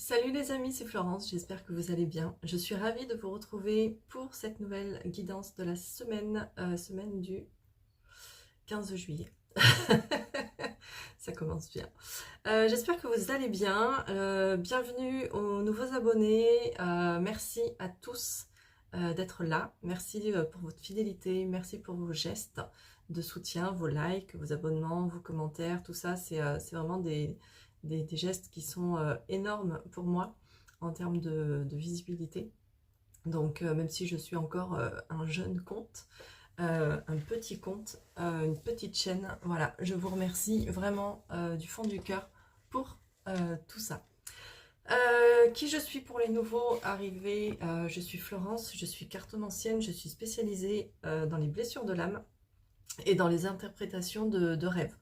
Salut les amis, c'est Florence, j'espère que vous allez bien. Je suis ravie de vous retrouver pour cette nouvelle guidance de la semaine du 15 juillet. Ça commence bien. J'espère que vous allez bien. Bienvenue aux nouveaux abonnés. Merci à tous d'être là. Merci pour votre fidélité. Merci pour vos gestes de soutien, vos likes, vos abonnements, vos commentaires. Tout ça, c'est vraiment des gestes qui sont énormes pour moi en termes de visibilité. Donc, même si je suis encore un jeune compte, un petit compte, une petite chaîne. Voilà, je vous remercie vraiment du fond du cœur pour tout ça. Qui je suis pour les nouveaux arrivés? Je suis Florence, je suis cartomancienne, je suis spécialisée dans les blessures de l'âme et dans les interprétations de rêves.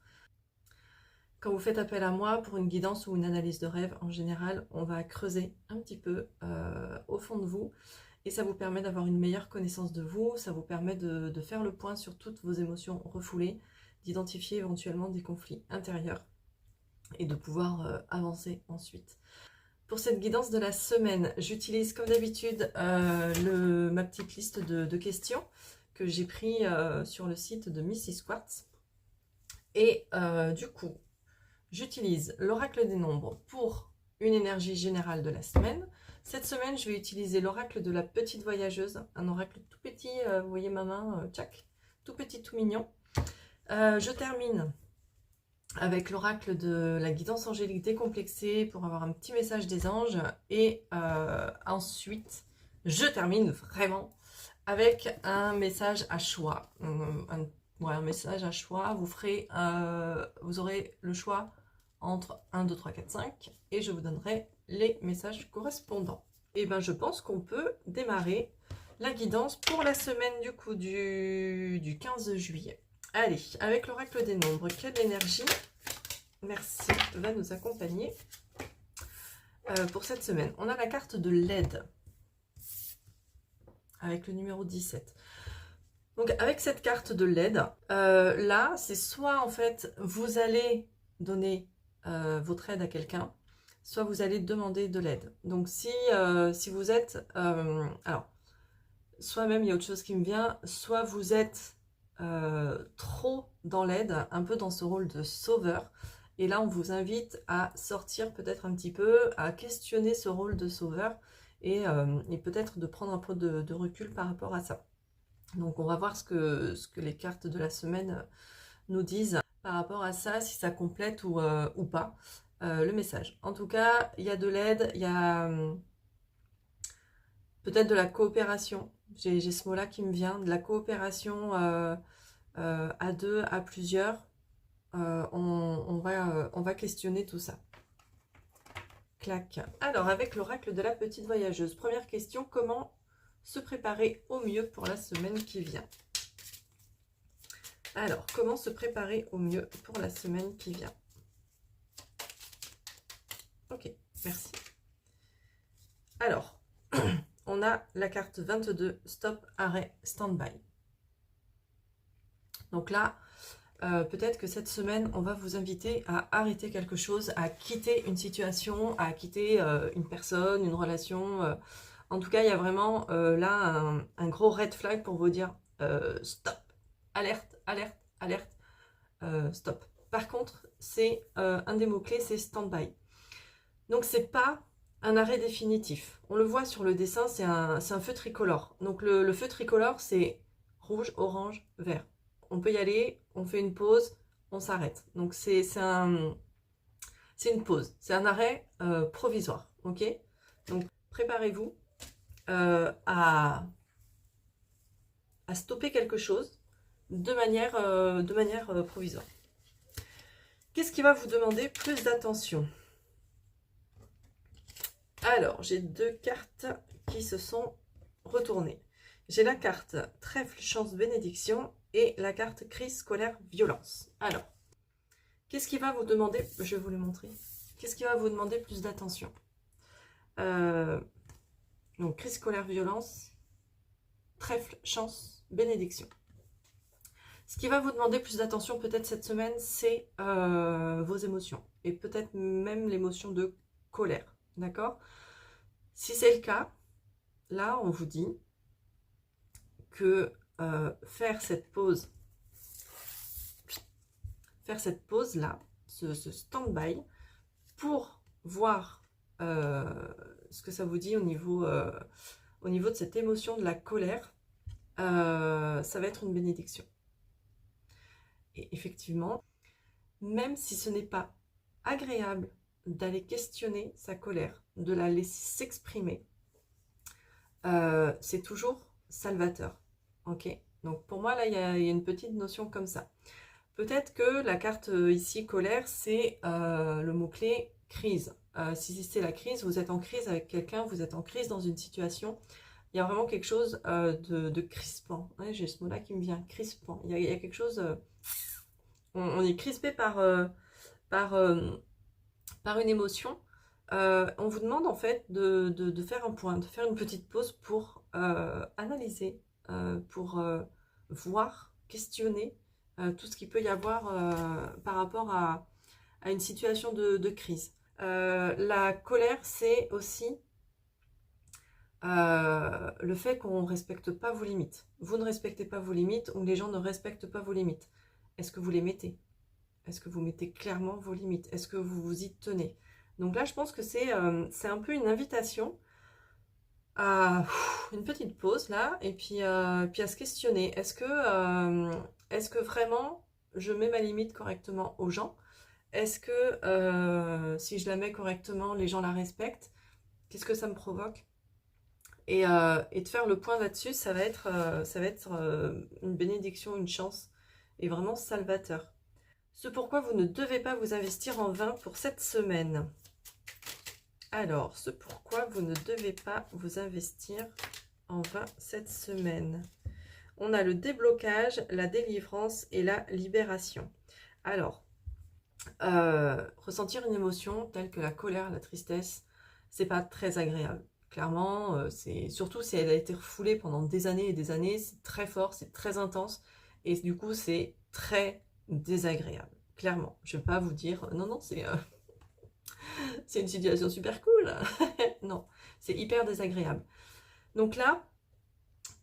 Quand vous faites appel à moi pour une guidance ou une analyse de rêve, en général, on va creuser un petit peu au fond de vous. Et ça vous permet d'avoir une meilleure connaissance de vous, ça vous permet de faire le point sur toutes vos émotions refoulées, d'identifier éventuellement des conflits intérieurs et de pouvoir avancer ensuite. Pour cette guidance de la semaine, j'utilise comme d'habitude ma petite liste de questions que j'ai pris sur le site de Mrs Quartz. Et du coup, j'utilise l'oracle des nombres pour une énergie générale de la semaine. Cette semaine, je vais utiliser l'oracle de la petite voyageuse, un oracle tout petit, vous voyez ma main, tchac, tout petit, tout mignon. Je termine avec l'oracle de la guidance angélique décomplexée pour avoir un petit message des anges. Et ensuite, je termine vraiment avec un message à choix. Un message à choix, vous aurez le choix entre 1, 2, 3, 4, 5 et je vous donnerai les messages correspondants. Et bien je pense qu'on peut démarrer la guidance pour la semaine du coup du 15 juillet. Allez, avec l'oracle des nombres, quelle énergie, merci, va nous accompagner pour cette semaine? On a la carte de l'aide avec le numéro 17. Donc avec cette carte de l'aide, là c'est soit en fait vous allez donner votre aide à quelqu'un, soit vous allez demander de l'aide. Donc si vous êtes... alors, soit même il y a autre chose qui me vient, soit vous êtes trop dans l'aide, un peu dans ce rôle de sauveur, et là on vous invite à sortir peut-être un petit peu, à questionner ce rôle de sauveur, et peut-être de prendre un peu de recul par rapport à ça. Donc on va voir ce que les cartes de la semaine nous disent par rapport à ça, si ça complète ou pas le message. En tout cas, il y a de l'aide, il y a peut-être de la coopération. J'ai ce mot-là qui me vient, de la coopération à deux, à plusieurs. On va questionner tout ça. Clac. Alors, avec l'oracle de la petite voyageuse, première question, comment se préparer au mieux pour la semaine qui vient? Alors, comment se préparer au mieux pour la semaine qui vient? Ok, merci. Alors, on a la carte 22, stop, arrêt, stand-by. Donc là, peut-être que cette semaine, on va vous inviter à arrêter quelque chose, à quitter une situation, à quitter une personne, une relation. En tout cas, il y a vraiment là un gros red flag pour vous dire stop, alerte, alerte, alerte, stop. Par contre, c'est un des mots-clés, c'est stand-by. Donc, c'est pas un arrêt définitif. On le voit sur le dessin, c'est un feu tricolore. Donc, le feu tricolore, c'est rouge, orange, vert. On peut y aller, on fait une pause, on s'arrête. Donc, c'est une pause. C'est un arrêt provisoire. Ok? Donc, préparez-vous à stopper quelque chose de manière provisoire. Qu'est-ce qui va vous demander plus d'attention? Alors, j'ai deux cartes qui se sont retournées. J'ai la carte trèfle, chance, bénédiction et la carte crise, colère, violence. Alors, qu'est-ce qui va vous demander, je vais vous le montrer, qu'est-ce qui va vous demander plus d'attention? Donc, crise, colère, violence, trèfle, chance, bénédiction. Ce qui va vous demander plus d'attention peut-être cette semaine, c'est vos émotions. Et peut-être même l'émotion de colère. D'accord? Si c'est le cas, là, on vous dit que faire cette pause-là, ce stand-by, pour voir ce que ça vous dit au niveau de cette émotion de la colère, ça va être une bénédiction. Et effectivement, même si ce n'est pas agréable d'aller questionner sa colère, de la laisser s'exprimer, c'est toujours salvateur. Ok? Donc pour moi, là, il y a une petite notion comme ça. Peut-être que la carte ici, colère, c'est le mot-clé crise. Si c'est la crise, vous êtes en crise avec quelqu'un, vous êtes en crise dans une situation, il y a vraiment quelque chose de crispant. Ouais, j'ai ce mot-là qui me vient, crispant. Il y a quelque chose... on est crispé par, une émotion. On vous demande en fait de faire un point, de faire une petite pause pour analyser, pour voir, questionner tout ce qu'il peut y avoir par rapport à une situation de crise. La colère, c'est aussi le fait qu'on ne respecte pas vos limites. Vous ne respectez pas vos limites ou les gens ne respectent pas vos limites. Est-ce que vous les mettez? Est-ce que vous mettez clairement vos limites? Est-ce que vous vous y tenez? Donc là, je pense que c'est un peu une invitation à une petite pause là, et puis à se questionner. Est-ce que vraiment je mets ma limite correctement aux gens? Est-ce que si je la mets correctement, les gens la respectent? Qu'est-ce que ça me provoque? Et de faire le point là-dessus, ça va être une bénédiction, une chance, et vraiment salvateur. Ce pourquoi vous ne devez pas vous investir en vain pour cette semaine. Alors, ce pourquoi vous ne devez pas vous investir en vain cette semaine. On a le déblocage, la délivrance et la libération. Alors, ressentir une émotion telle que la colère, la tristesse, c'est pas très agréable. Clairement, surtout si elle a été refoulée pendant des années et des années, c'est très fort, c'est très intense, et du coup, c'est très désagréable. Clairement, je ne vais pas vous dire, non, non, c'est une situation super cool. Non, c'est hyper désagréable. Donc là,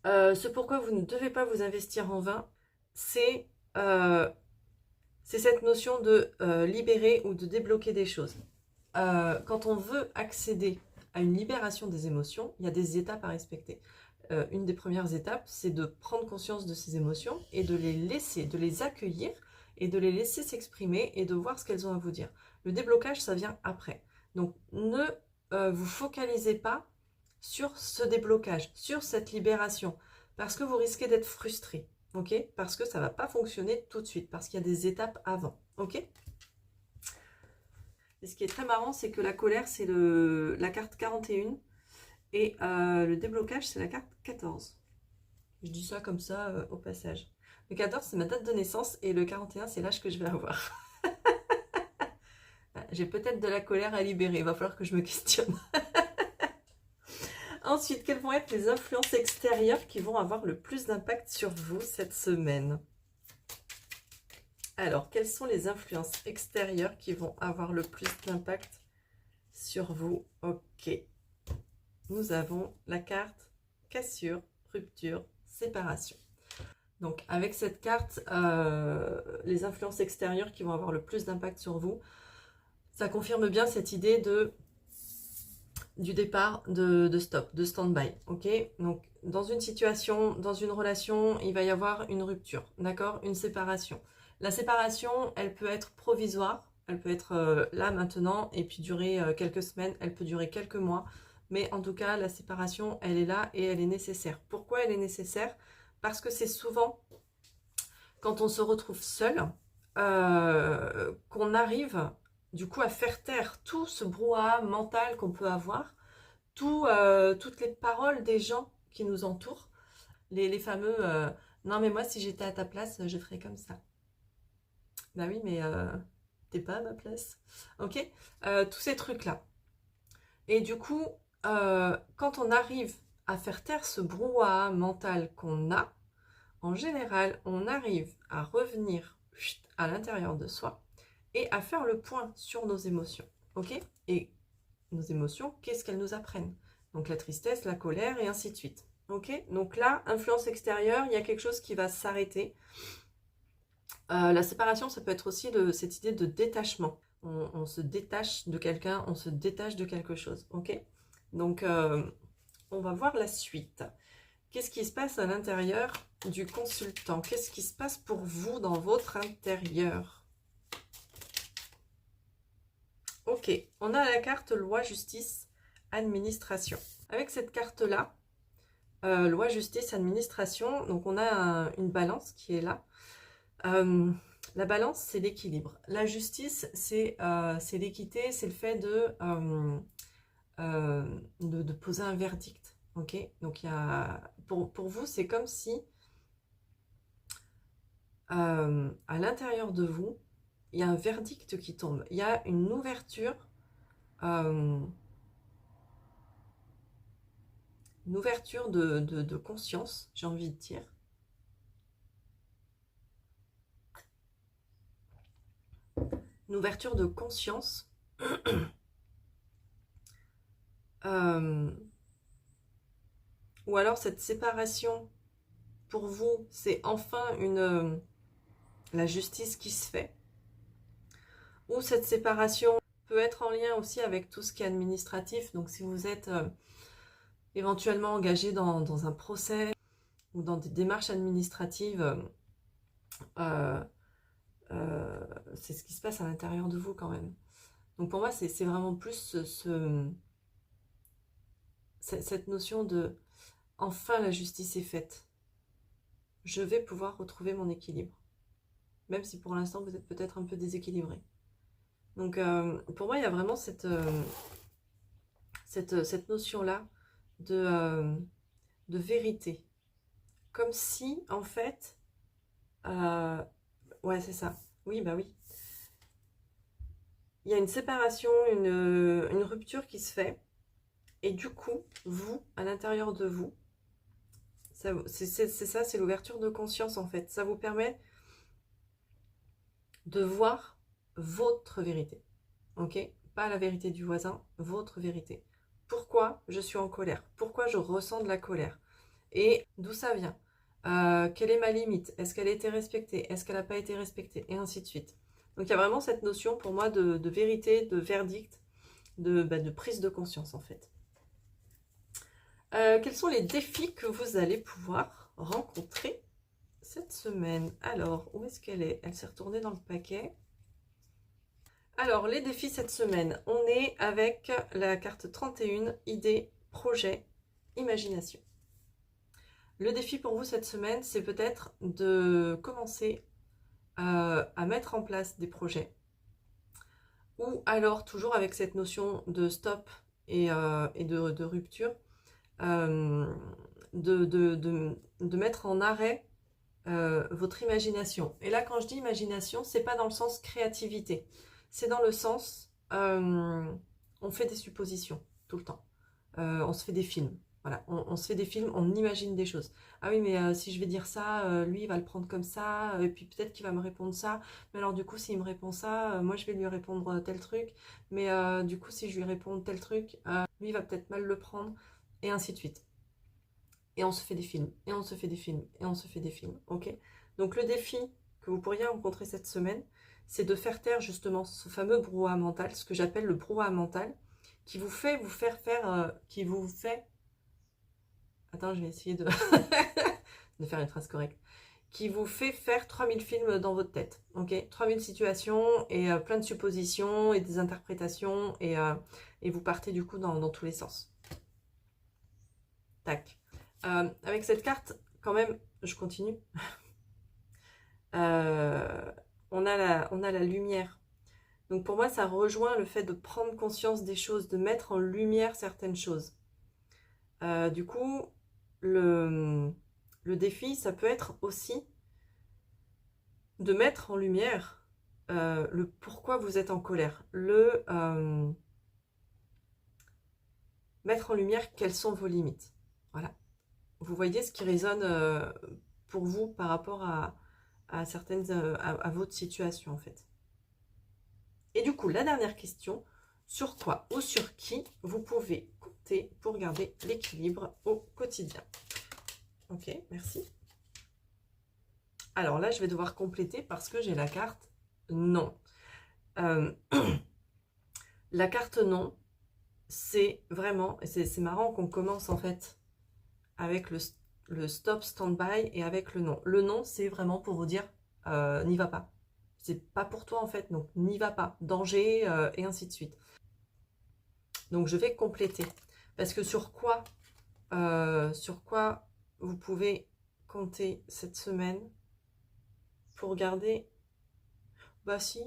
ce pourquoi vous ne devez pas vous investir en vain, c'est cette notion de libérer ou de débloquer des choses. Quand on veut accéder à une libération des émotions, il y a des étapes à respecter. Une des premières étapes, c'est de prendre conscience de ces émotions et de les laisser, de les accueillir et de les laisser s'exprimer et de voir ce qu'elles ont à vous dire. Le déblocage, ça vient après. Donc, ne vous focalisez pas sur ce déblocage, sur cette libération, parce que vous risquez d'être frustré, ok? Parce que ça ne va pas fonctionner tout de suite, parce qu'il y a des étapes avant, ok? Et ce qui est très marrant, c'est que la colère, c'est la carte 41 et le déblocage, c'est la carte 14. Je dis ça comme ça au passage. Le 14, c'est ma date de naissance et le 41, c'est l'âge que je vais avoir. J'ai peut-être de la colère à libérer, il va falloir que je me questionne. Ensuite, quelles vont être les influences extérieures qui vont avoir le plus d'impact sur vous cette semaine? Alors, quelles sont les influences extérieures qui vont avoir le plus d'impact sur vous? Ok. Nous avons la carte cassure, rupture, séparation. Donc, avec cette carte, les influences extérieures qui vont avoir le plus d'impact sur vous, ça confirme bien cette idée du départ de stop, de stand-by. Ok? Donc, dans une situation, dans une relation, il va y avoir une rupture, d'accord? Une séparation. La séparation, elle peut être provisoire, elle peut être là maintenant et puis durer quelques semaines, elle peut durer quelques mois, mais en tout cas, la séparation, elle est là et elle est nécessaire. Pourquoi elle est nécessaire? Parce que c'est souvent quand on se retrouve seul qu'on arrive du coup à faire taire tout ce brouhaha mental qu'on peut avoir, toutes les paroles des gens qui nous entourent, les fameux non mais moi si j'étais à ta place je ferais comme ça. Bah oui mais t'es pas à ma place. Ok, tous ces trucs là. Et du coup quand on arrive à faire taire ce brouhaha mental qu'on a, en général on arrive à revenir à l'intérieur de soi et à faire le point sur nos émotions. Ok, et nos émotions, qu'est-ce qu'elles nous apprennent? Donc la tristesse, la colère et ainsi de suite. Ok? Donc là, influence extérieure, il y a quelque chose qui va s'arrêter. La séparation, ça peut être aussi cette idée de détachement. On se détache de quelqu'un, on se détache de quelque chose. Ok? Donc, on va voir la suite. Qu'est-ce qui se passe à l'intérieur du consultant? Qu'est-ce qui se passe pour vous dans votre intérieur? Ok, on a la carte loi, justice, administration. Avec cette carte-là, loi, justice, administration, donc on a une balance qui est là. La balance, c'est l'équilibre. La justice, c'est l'équité, c'est le fait de poser un verdict. Ok, donc pour vous, c'est comme si à l'intérieur de vous, il y a un verdict qui tombe. Il y a une ouverture, de conscience, j'ai envie de dire. Une ouverture de conscience. Ou alors cette séparation, pour vous, c'est enfin la justice qui se fait. Ou cette séparation peut être en lien aussi avec tout ce qui est administratif. Donc si vous êtes éventuellement engagé dans un procès ou dans des démarches administratives, c'est ce qui se passe à l'intérieur de vous quand même. Donc pour moi, c'est vraiment plus cette notion de enfin la justice est faite. Je vais pouvoir retrouver mon équilibre. Même si pour l'instant vous êtes peut-être un peu déséquilibré. Donc pour moi, il y a vraiment cette notion-là de vérité. Comme si, en fait, ouais, c'est ça. Oui, bah oui. Il y a une séparation, une rupture qui se fait. Et du coup, vous, à l'intérieur de vous, c'est ça, c'est l'ouverture de conscience, en fait. Ça vous permet de voir votre vérité. Ok? Pas la vérité du voisin, votre vérité. Pourquoi je suis en colère? Pourquoi je ressens de la colère? Et d'où ça vient? Quelle est ma limite? Est-ce qu'elle a été respectée? Est-ce qu'elle n'a pas été respectée? Et ainsi de suite. Donc il y a vraiment cette notion pour moi de vérité, de verdict, de prise de conscience en fait. Quels sont les défis que vous allez pouvoir rencontrer cette semaine? Alors, où est-ce qu'elle est? Elle s'est retournée dans le paquet. Alors, les défis cette semaine, on est avec la carte 31, idées, projets, imagination. Le défi pour vous cette semaine, c'est peut-être de commencer à mettre en place des projets. Ou alors, toujours avec cette notion de stop et de rupture, de mettre en arrêt votre imagination. Et là, quand je dis imagination, c'est pas dans le sens créativité. C'est dans le sens, on fait des suppositions tout le temps. On se fait des films. Voilà, on se fait des films, on imagine des choses. Ah oui, mais si je vais dire ça, lui, il va le prendre comme ça, et puis peut-être qu'il va me répondre ça. Mais alors du coup, s'il me répond ça, moi, je vais lui répondre tel truc. Mais du coup, si je lui réponds tel truc, lui, il va peut-être mal le prendre, et ainsi de suite. Et on se fait des films, et on se fait des films, et on se fait des films, ok? Donc le défi que vous pourriez rencontrer cette semaine, c'est de faire taire justement ce fameux brouhaha mental, ce que j'appelle le brouhaha mental, qui vous fait qui vous fait... Attends, je vais essayer de faire une phrase correcte. Qui vous fait faire 3000 films dans votre tête, ok? 3000 situations et plein de suppositions et des interprétations et vous partez du coup dans tous les sens. Tac. Avec cette carte, quand même, je continue. On a la lumière. Donc pour moi, ça rejoint le fait de prendre conscience des choses, de mettre en lumière certaines choses. Du coup, le défi, ça peut être aussi de mettre en lumière le pourquoi vous êtes en colère. Mettre en lumière quelles sont vos limites. Voilà. Vous voyez ce qui résonne pour vous par rapport à certaines, à votre situation en fait. Et du coup, la dernière question, sur quoi ou sur qui vous pouvez compter pour garder l'équilibre au quotidien. Ok, merci. Alors là, je vais devoir compléter parce que j'ai la carte non. La carte non, c'est vraiment, c'est marrant qu'on commence en fait avec le stop, stand-by et avec le non. Le non, c'est vraiment pour vous dire, n'y va pas. C'est pas pour toi en fait, donc n'y va pas. Danger, et ainsi de suite. Donc je vais compléter. Parce que sur quoi vous pouvez compter cette semaine pour garder, bah si,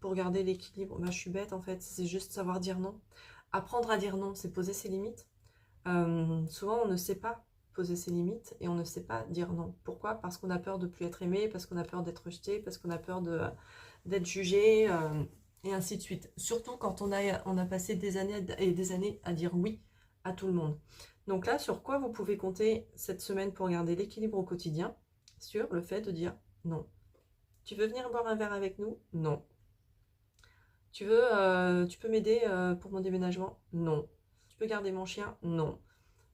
pour garder l'équilibre. Bah je suis bête en fait, c'est juste savoir dire non. Apprendre à dire non, c'est poser ses limites. Souvent on ne sait pas poser ses limites et on ne sait pas dire non. Pourquoi? Parce qu'on a peur de plus être aimé, parce qu'on a peur d'être rejeté, parce qu'on a peur d'être jugé, et ainsi de suite. Surtout quand on a passé des années et des années à dire oui à tout le monde. Donc là, sur quoi vous pouvez compter cette semaine pour garder l'équilibre au quotidien? Sur le fait de dire non. Tu veux venir boire un verre avec nous? Non. Tu peux m'aider pour mon déménagement? Non. Tu peux garder mon chien? Non.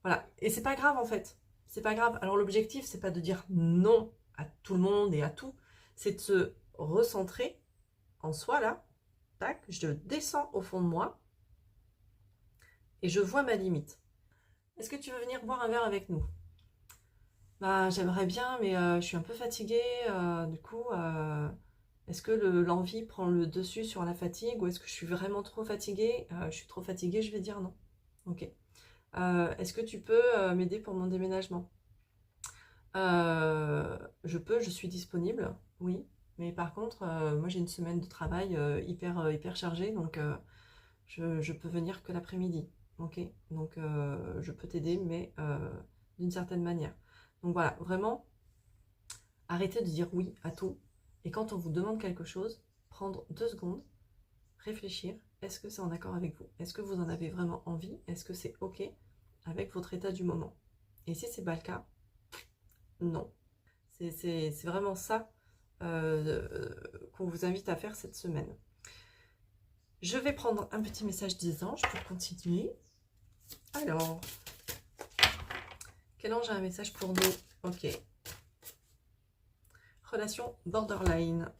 Voilà. Et c'est pas grave en fait. C'est pas grave. Alors l'objectif, c'est pas de dire non à tout le monde et à tout. C'est de se recentrer en soi là. Tac, je descends au fond de moi et je vois ma limite. Est-ce que tu veux venir boire un verre avec nous? Bah j'aimerais bien, mais je suis un peu fatiguée. Du coup, est-ce que l'envie prend le dessus sur la fatigue ou est-ce que je suis vraiment trop fatiguée? Je suis trop fatiguée, je vais dire non. Ok. Est-ce que tu peux m'aider pour mon déménagement? Je suis disponible, oui. Mais par contre, moi j'ai une semaine de travail hyper chargée, donc je peux venir que l'après-midi. Ok, donc je peux t'aider, mais d'une certaine manière. Donc voilà, vraiment, arrêtez de dire oui à tout. Et quand on vous demande quelque chose, prendre 2 secondes, réfléchir. Est-ce que c'est en accord avec vous? Est-ce que vous en avez vraiment envie? Est-ce que c'est ok avec votre état du moment? Et si c'est pas le cas, non. C'est vraiment ça qu'on vous invite à faire cette semaine. Je vais prendre un petit message des anges pour continuer. Alors, quel ange a un message pour nous? Ok. Relation borderline.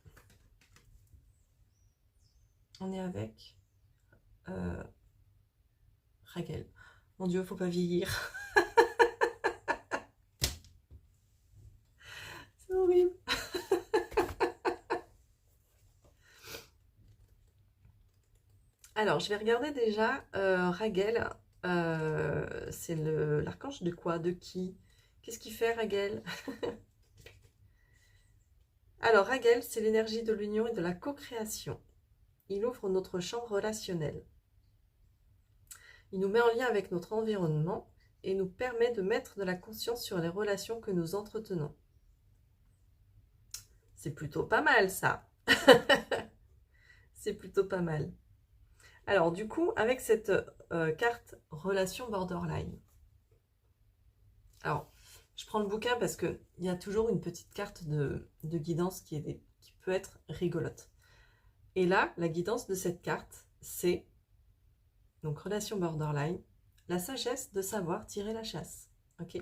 On est avec Raquel. Mon Dieu, faut pas vieillir. C'est horrible. Alors, je vais regarder déjà Raquel. C'est l'archange de quoi? De qui? Qu'est-ce qu'il fait, Raquel? Alors, Raquel, c'est l'énergie de l'union et de la co-création. Il ouvre notre champ relationnel. Il nous met en lien avec notre environnement et nous permet de mettre de la conscience sur les relations que nous entretenons. C'est plutôt pas mal, ça. C'est plutôt pas mal. Alors, du coup, avec cette carte relation borderline. Alors, je prends le bouquin parce qu'il y a toujours une petite carte de guidance qui peut être rigolote. Et là, la guidance de cette carte, c'est, donc relation borderline, la sagesse de savoir tirer la chasse. Ok.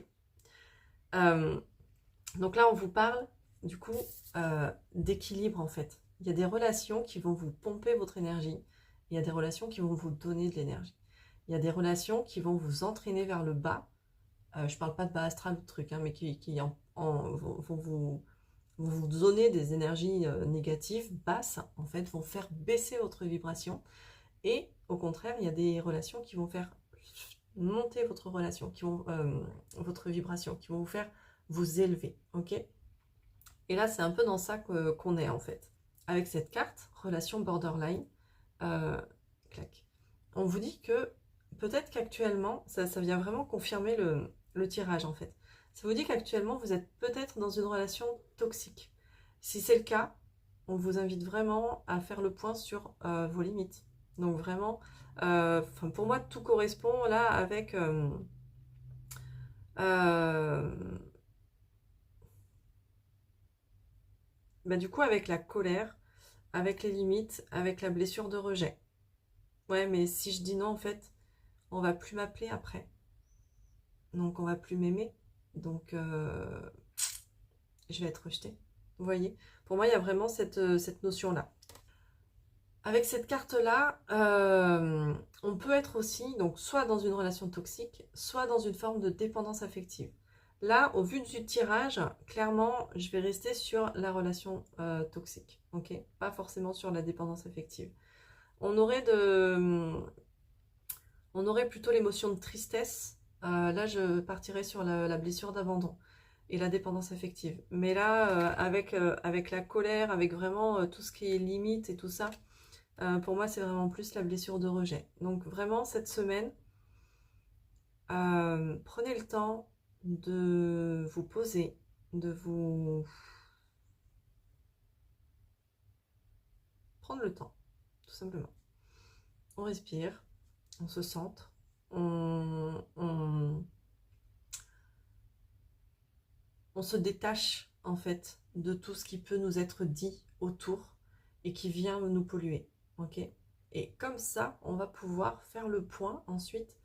Donc là, on vous parle du coup d'équilibre en fait. Il y a des relations qui vont vous pomper votre énergie. Il y a des relations qui vont vous donner de l'énergie. Il y a des relations qui vont vous entraîner vers le bas. Je ne parle pas de bas astral ou de trucs, hein, mais qui vont vous donner des énergies négatives, basses, en fait, vont faire baisser votre vibration. Et au contraire, il y a des relations qui vont faire monter votre relation, votre vibration, qui vont vous faire vous élever, ok? Et là, c'est un peu dans ça qu'on est, en fait. Avec cette carte, relation borderline, clac. On vous dit que peut-être qu'actuellement, ça vient vraiment confirmer le tirage, en fait. Ça vous dit qu'actuellement, vous êtes peut-être dans une relation toxique. Si c'est le cas, on vous invite vraiment à faire le point sur vos limites. Donc vraiment, pour moi, tout correspond là avec... du coup, avec la colère, avec les limites, avec la blessure de rejet. Ouais, mais si je dis non, en fait, on va plus m'appeler après. Donc, on va plus m'aimer. Donc, je vais être rejetée. Vous voyez? Pour moi, il y a vraiment cette notion-là. Avec cette carte-là, on peut être aussi, donc, soit dans une relation toxique, soit dans une forme de dépendance affective. Là, au vu du tirage, clairement, je vais rester sur la relation toxique, ok? Pas forcément sur la dépendance affective. On aurait, on aurait plutôt l'émotion de tristesse. Là, je partirais sur la blessure d'abandon et la dépendance affective. Mais là, avec la colère, avec vraiment tout ce qui est limite et tout ça, pour moi, c'est vraiment plus la blessure de rejet. Donc vraiment, cette semaine, prenez le temps de vous poser, de vous prendre le temps, tout simplement. On respire, on se centre, on se détache en fait de tout ce qui peut nous être dit autour et qui vient nous polluer. Ok? Et comme ça, on va pouvoir faire le point ensuite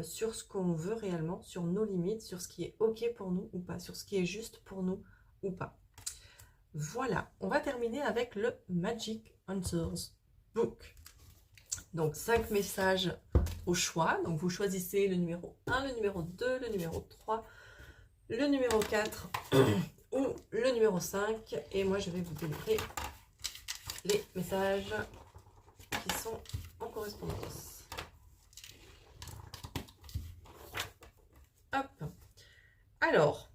sur ce qu'on veut réellement, sur nos limites, sur ce qui est ok pour nous ou pas, sur ce qui est juste pour nous ou pas. Voilà, on va terminer avec le Magic Answers Book. Donc 5 messages au choix. Donc vous choisissez le numéro 1, le numéro 2, le numéro 3, le numéro 4 ou le numéro 5. Et moi, je vais vous délivrer les messages qui sont en correspondance. Hop. Alors,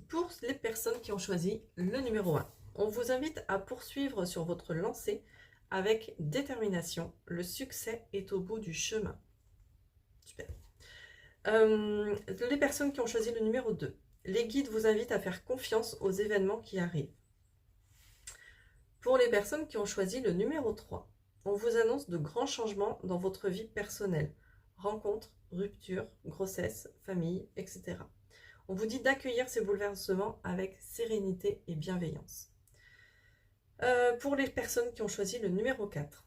pour les personnes qui ont choisi le numéro 1, on vous invite à poursuivre sur votre lancée avec détermination. Le succès est au bout du chemin. Super. Les personnes qui ont choisi le numéro 2, les guides vous invitent à faire confiance aux événements qui arrivent. Pour les personnes qui ont choisi le numéro 3, on vous annonce de grands changements dans votre vie personnelle. Rencontres, ruptures, grossesse, famille, etc. On vous dit d'accueillir ces bouleversements avec sérénité et bienveillance. Pour les personnes qui ont choisi le numéro 4,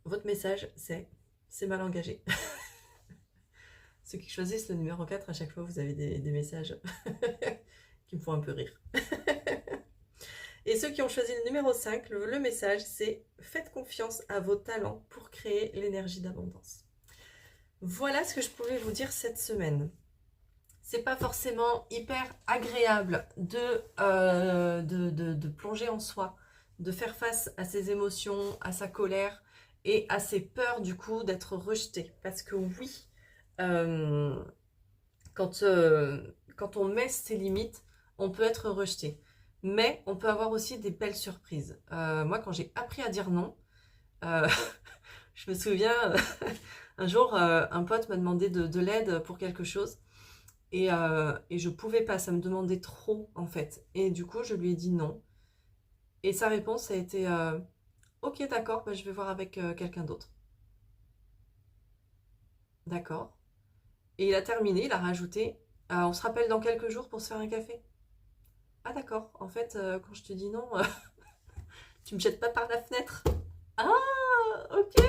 votre message c'est mal engagé. Ceux qui choisissent le numéro 4, à chaque fois vous avez des messages qui me font un peu rire. Et ceux qui ont choisi le numéro 5, le message c'est faites confiance à vos talents pour créer l'énergie d'abondance. Voilà ce que je pouvais vous dire cette semaine. C'est pas forcément hyper agréable de plonger en soi, de faire face à ses émotions, à sa colère et à ses peurs du coup d'être rejeté. Parce que oui, quand on met ses limites, on peut être rejeté. Mais on peut avoir aussi des belles surprises. Moi, quand j'ai appris à dire non, je me souviens, un jour, un pote m'a demandé de l'aide pour quelque chose. Et je pouvais pas, ça me demandait trop en fait. Et du coup, je lui ai dit non. Et sa réponse a été ok, d'accord, bah, je vais voir avec quelqu'un d'autre. D'accord. Et il a terminé, il a rajouté on se rappelle dans quelques jours pour se faire un café. Ah, d'accord, en fait, quand je te dis non, tu me jettes pas par la fenêtre. Ah, ok.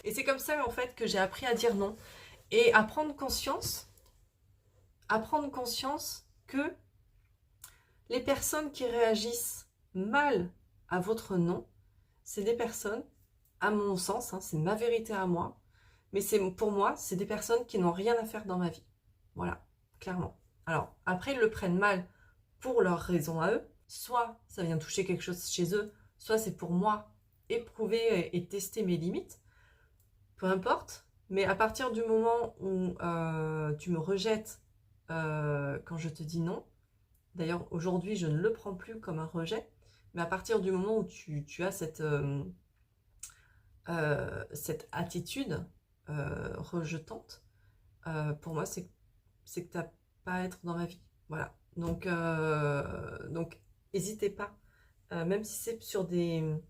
Et c'est comme ça en fait que j'ai appris à dire non et à prendre conscience que les personnes qui réagissent mal à votre non, c'est des personnes, à mon sens, hein, c'est ma vérité à moi, mais pour moi, c'est des personnes qui n'ont rien à faire dans ma vie. Voilà, clairement. Alors, après, ils le prennent mal pour leurs raisons à eux. Soit ça vient toucher quelque chose chez eux, soit c'est pour moi éprouver et tester mes limites. Peu importe. Mais à partir du moment où tu me rejettes quand je te dis non, d'ailleurs, aujourd'hui, je ne le prends plus comme un rejet, mais à partir du moment où tu as cette attitude rejetante, pour moi, c'est que tu n'as pas à être dans ma vie. Voilà. Donc n'hésitez pas, même si c'est sur des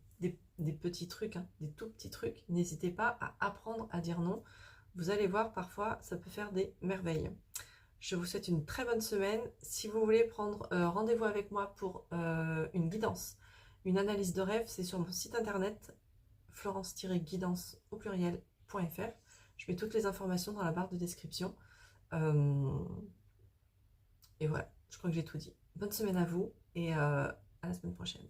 petits trucs, hein, des tout petits trucs, n'hésitez pas à apprendre à dire non. Vous allez voir, parfois, ça peut faire des merveilles. Je vous souhaite une très bonne semaine. Si vous voulez prendre rendez-vous avec moi pour une guidance, une analyse de rêve, c'est sur mon site internet florence-guidance au pluriel.fr. Je mets toutes les informations dans la barre de description. Et voilà, je crois que j'ai tout dit. Bonne semaine à vous et à la semaine prochaine.